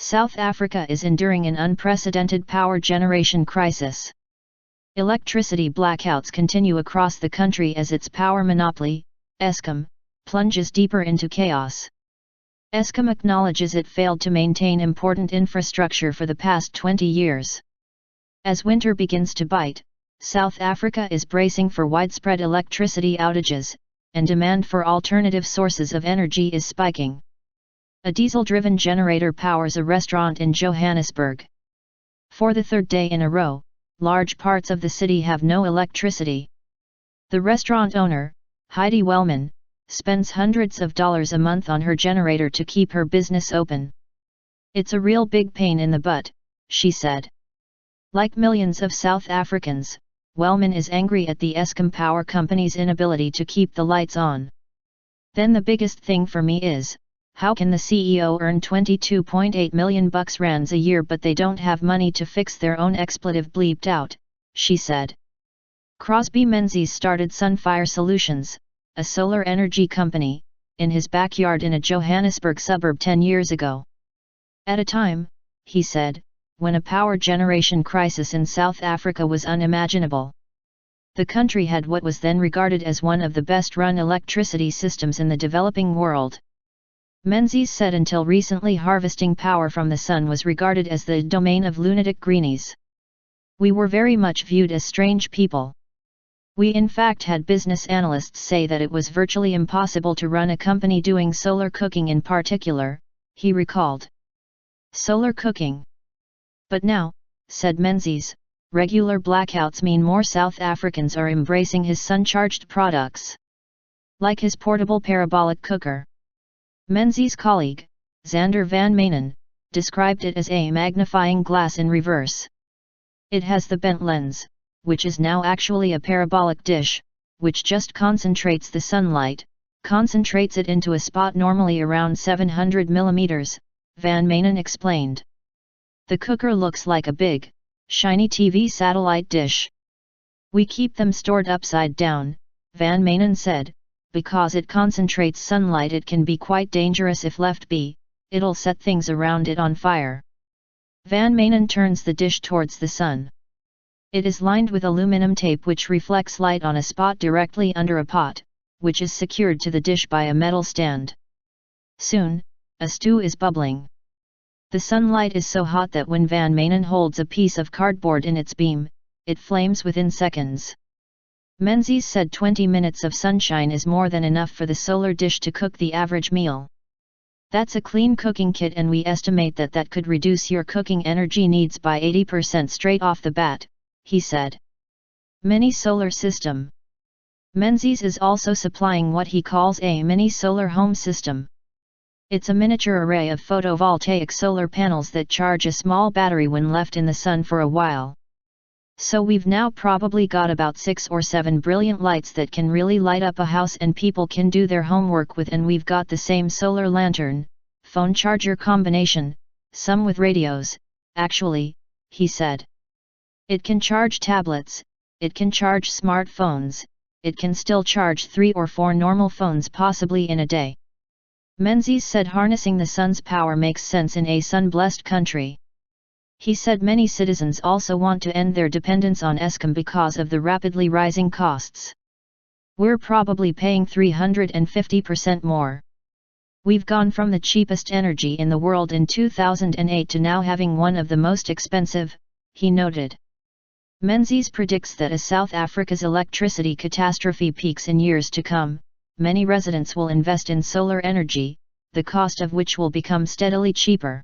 South Africa is enduring an unprecedented power generation crisis. Electricity blackouts continue across the country as its power monopoly, Eskom, plunges deeper into chaos. Eskom acknowledges it failed to maintain important infrastructure for the past 20 years. As winter begins to bite, South Africa is bracing for widespread electricity outages, and demand for alternative sources of energy is spiking. A diesel-driven generator powers a restaurant in Johannesburg. For the third day in a row, large parts of the city have no electricity. The restaurant owner, Heidi Welman, spends hundreds of dollars a month on her generator to keep her business open. "It's a real big pain in the butt," she said. Like millions of South Africans, Welman is angry at the Eskom Power Company's inability to keep the lights on. "Then the biggest thing for me is, how can the CEO earn 22.8 million rands a year but they don't have money to fix their own expletive bleeped out," she said. Crosby Menzies started Sunfire Solutions, a solar energy company, in his backyard in a Johannesburg suburb 10 years ago. At a time, he said, when a power generation crisis in South Africa was unimaginable. The country had what was then regarded as one of the best-run electricity systems in the developing world. Menzies said until recently harvesting power from the sun was regarded as the domain of lunatic greenies. "We were very much viewed as strange people. We in fact had business analysts say that it was virtually impossible to run a company doing solar cooking in particular," he recalled. "Solar cooking. But now," said Menzies, "regular blackouts mean more South Africans are embracing his sun-charged products. Like his portable parabolic cooker." Menzies' colleague, Xander van Manen, described it as a magnifying glass in reverse. "It has the bent lens, which is now actually a parabolic dish, which just concentrates the sunlight, concentrates it into a spot normally around 700 mm, Van Manen explained. "The cooker looks like a big, shiny TV satellite dish. We keep them stored upside down," Van Manen said, "because it concentrates sunlight. It can be quite dangerous if left be, it'll set things around it on fire." Van Manen turns the dish towards the sun. It is lined with aluminum tape which reflects light on a spot directly under a pot, which is secured to the dish by a metal stand. Soon, a stew is bubbling. The sunlight is so hot that when Van Manen holds a piece of cardboard in its beam, it flames within seconds. Menzies said 20 minutes of sunshine is more than enough for the solar dish to cook the average meal. "That's a clean cooking kit and we estimate that could reduce your cooking energy needs by 80% straight off the bat," he said. Mini solar system. Menzies is also supplying what he calls a mini solar home system. It's a miniature array of photovoltaic solar panels that charge a small battery when left in the sun for a while. "So we've now probably got about 6 or 7 brilliant lights that can really light up a house and people can do their homework with, and we've got the same solar lantern, phone charger combination, some with radios, actually," he said. "It can charge tablets, it can charge smartphones, it can still charge 3 or 4 normal phones possibly in a day." Menzies said harnessing the sun's power makes sense in a sun-blessed country. He said many citizens also want to end their dependence on Eskom because of the rapidly rising costs. "We're probably paying 350% more. We've gone from the cheapest energy in the world in 2008 to now having one of the most expensive," he noted. Menzies predicts that as South Africa's electricity catastrophe peaks in years to come, many residents will invest in solar energy, the cost of which will become steadily cheaper.